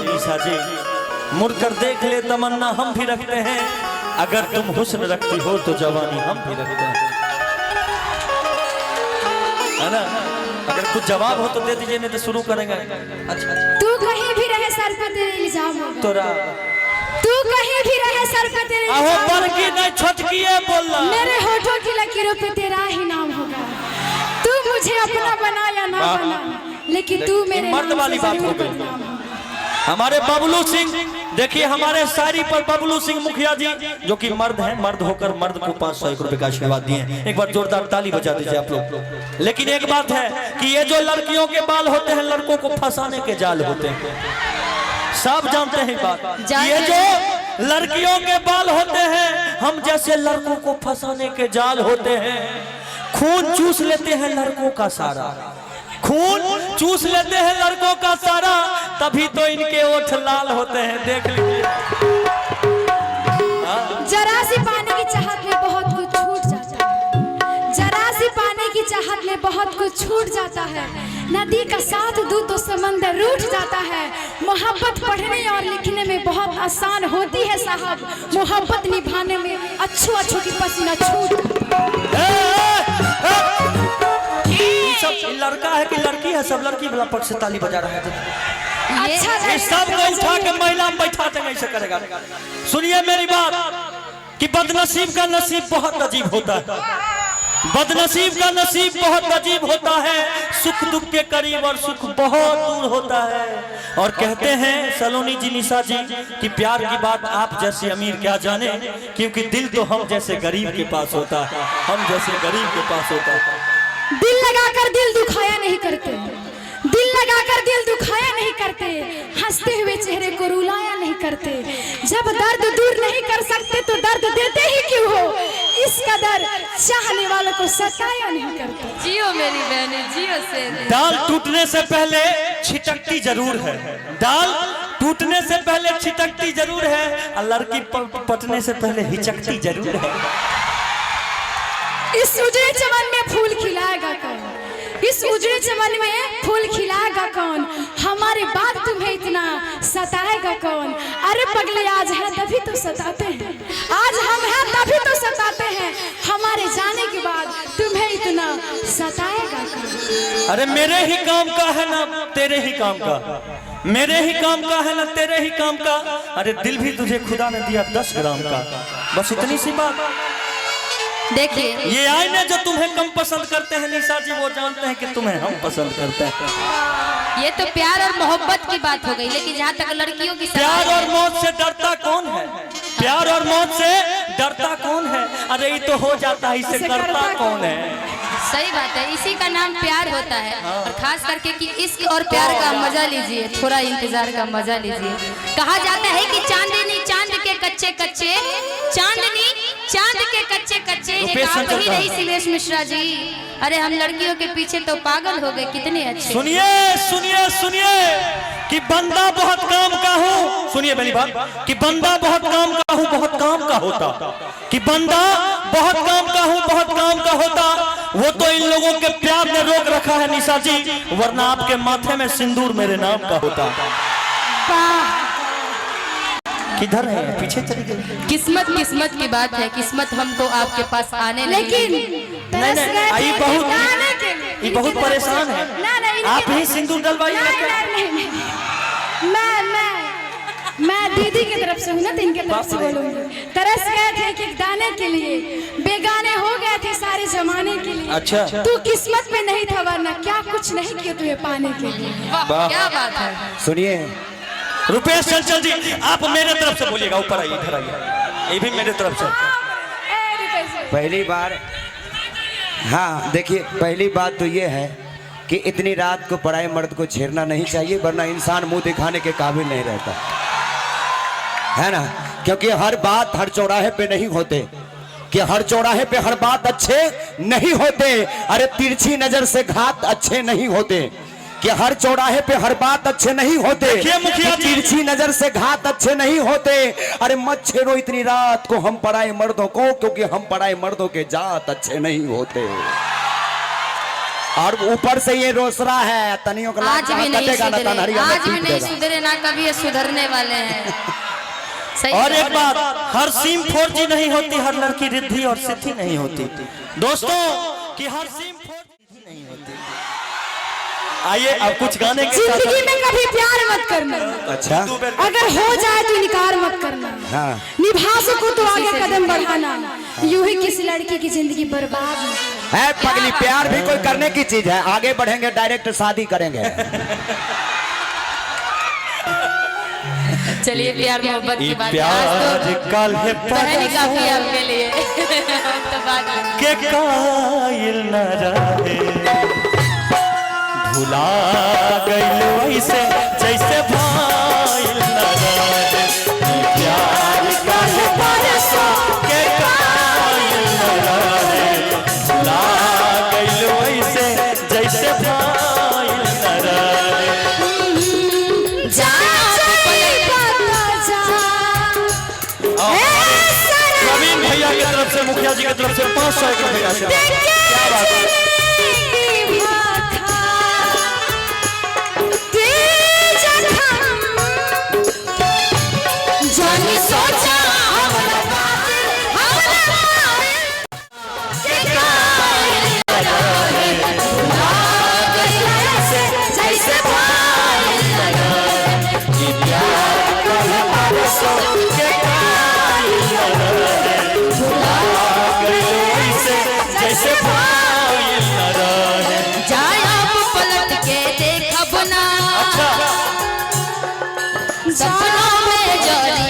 ईसा जी मुड़कर देख ले तमन्ना हम भी रखते हैं, अगर तुम हुस्न रखती हो तो जवानी हम भी रखते हैं, है ना? अगर कुछ जवाब हो तो दे दीजिए, नहीं तो शुरू करेंगे। अच्छा तू कहीं भी रहे सर पे तेरे इल्जाम होगा। तोरा तू कहीं भी रहे सर पे तेरे आहो पर की नहीं छोटकी है बोलना, मेरे होठों की लकीरों पे तेरा ही नाम होगा। तू मुझे अपना बना या ना बना, लेकिन तू मेरे मर्द वाली बात हो गई। हमारे बबलू सिंह, देखिए हमारे शायरी पर बबलू सिंह मुखिया जी जो कि मर्द हैं, मर्द होकर मर्द को 500 रुपए का आशीर्वाद दिए। एक बार जोरदार ताली बजा दीजिए आप लोग। लेकिन एक बात है कि ये जो लड़कियों के बाल होते हैं लड़कों को फंसाने के जाल होते हैं, सब जानते हैं बात। ये जो लड़कियों के बाल होते हैं हम जैसे लड़कों को फंसाने के जाल होते हैं। खून चूस लेते हैं लड़कों का सारा, खून चूस लेते हैं लड़कों का सारा, तभी तो इनके ओठ लाल होते हैं। देख लीजिए, जरा सी पाने की चाहत में बहुत कुछ छूट जाता है, जरा सी पाने की चाहत में बहुत कुछ छूट जाता है। नदी का साथ दूं तो समंदर रूठ जाता है। मोहब्बत पढ़ने और लिखने में बहुत आसान होती है साहब, मोहब्बत निभाने में अच्छों अच्छों की पसीना छूट। सब लड़का है कि लड़की है, सब लड़की वाला पक्ष से ताली बजा रहा है। अच्छा सब को उठा के महिला में बैठा देंगे, ऐसे करेगा। सुनिए मेरी बात कि बदनसीब का नसीब बहुत अजीब होता है, बदनसीब का नसीब बहुत अजीब होता है। सुख दुख के करीब और सुख बहुत दूर होता है। और कहते हैं सलोनी जी, निशा जी कि प्यार की बात आप जैसे अमीर क्या जाने, क्योंकि दिल तो हम जैसे गरीब के पास होता है, हम जैसे गरीब के पास होता है। दिल लगाकर दिल दुखाया नहीं करते, दिल लगाकर दिल दुखाया नहीं करते, हंसते हुए चेहरे को रुलाया नहीं करते। जब दर्द दूर नहीं कर सकते तो दर्द देते ही क्यों हो, इस कदर चाहने वालों को सताया नहीं करते। जियो मेरी बहने जियो से। दाल टूटने से पहले छिटकती जरूर है, दाल टूटने से पहले छिटकती जरूर है, और लड़की पटने से पहले हिचकती जरूर है। इस उजड़े चमन में फूल खिलाएगा कौन, इस उजड़े चमन में फूल खिलाएगा कौन, हमारे बाद तुम्हें इतना सताएगा कौन। अरे पगले आज है तभी तो सताते हैं, आज हम हैं तभी तो सताते हैं, हमारे जाने के बाद तुम्हें इतना सताएगा कौन। अरे मेरे ही काम का है ना तेरे ही काम का, मेरे ही काम का है ना तेरे ही काम का। अरे दिल भी तुझे खुदा ने दिया 10 ग्राम का, बस इतनी सी बात। देखिए ये आईने जो तुम्हें कम पसंद करते हैं निशा जी, वो जानते हैं कि तुम्हें हम पसंद करते हैं। ये तो प्यार और मोहब्बत की बात हो गई, लेकिन जहाँ तक लड़कियों की प्यार और मौत से डरता कौन है, प्यार और मौत से डरता कौन है। अरे ये तो हो जाता है, इसे करता कौन है। सही बात है, इसी का नाम प्यार होता है। और खास करके कि इश्क और प्यार का मजा लीजिए, थोड़ा इंतजार का मजा लीजिए। कहा जाता है कि चांदनी चांद के कच्चे कच्चे, चांदनी चांद के कच्चे कच्चे, एक आप ही नहीं शिवेश मिश्रा जी। अरे हम लड़कियों के पीछे तो पागल हो गए, कितने अच्छे। सुनिए सुनिए सुनिए कि बंदा बहुत काम का हूँ, सुनिए मेरी बात कि बंदा बहुत काम का हूँ बहुत काम का होता, कि बंदा बहुत काम का हूँ बहुत काम का होता। वो तो इन लोगों के प्यार ने रोक रखा है निशा जी, वरना आपके माथे में सिंदूर मेरे नाम का होता। किधर है, पीछे चली गई। किस्मत किस्मत की बात है, किस्मत हमको आपके पास आने लेकिन आई बहुत परेशान है, आप ही सिंदूर डलवाइए। मैं दीदी की तरफ से हूँ ना, तो इनके तरफ से बोलूंगी। तरस गए थे कि दाने के लिए, बेगाने हो गए थे सारे जमाने के लिए। अच्छा तू किस्मत में नहीं था, वरना क्या कुछ नहीं किया तुझे पाने के लिए। क्या बात है। सुनिए रुपेश चंचल जी, आप मेरे तरफ से बोलिएगा, ऊपर आइए, इधर आइए, ये भी मेरे तरफ से। पहली बार, हाँ देखिए पहली बात तो ये है कि इतनी रात को पराये मर्द को छेड़ना नहीं चाहिए, वरना इंसान मुंह दिखाने के काबिल नहीं रहता है ना। क्योंकि हर बात हर चौराहे पे नहीं होते, कि हर चौराहे पे हर बात अच्छे नहीं होते। अरे तिरछी नजर से घात अच्छे नहीं होते, कि हर चौराहे पे हर बात अच्छे नहीं होते, तिरछी नजर से घात अच्छे नहीं होते। अरे मत छेड़ो इतनी रात को हम पराये मर्दों को, क्योंकि हम पराये मर्दों के जात अच्छे नहीं होते। और ऊपर से ये रोसरा है तनियों का आज भी नहीं सुधरे, आज भी नहीं सुधरे, ना कभी ये सुधरने वाले हैं। सही और एक बात, हर सिम 4G नहीं होती, हर लड़की रिद्धि और सिद्धि नहीं होती दोस्तों, कि हर सिम 4G नहीं होती। आइए अब कुछ गाने के साथ जिंदगी में कभी प्यार मत करना, अच्छा अगर हो जाए तो इनकार मत करना। हाँ। निभा सको तो आगे कदम बढ़ाना, यूं ही किसी लड़की की जिंदगी बर्बाद नहीं। है पगली, प्यार भी कोई करने की चीज है, आगे बढ़ेंगे डायरेक्ट शादी करेंगे। चलिए प्यार मोहब्बत की बात प्यार कल है बहनी काफी आपके लिए तो बात के कायल न रहे, भुला गइल वैसे जैसे भाइल न रहे। प्यार कल परसों के कायल न रहे, भुला गइल वैसे जैसे भाइल न रहे। प्रवीण भैया की तरफ से, मुखिया जी की तरफ से 500 रुपए का क्या बात है। सपनों में जोड़ी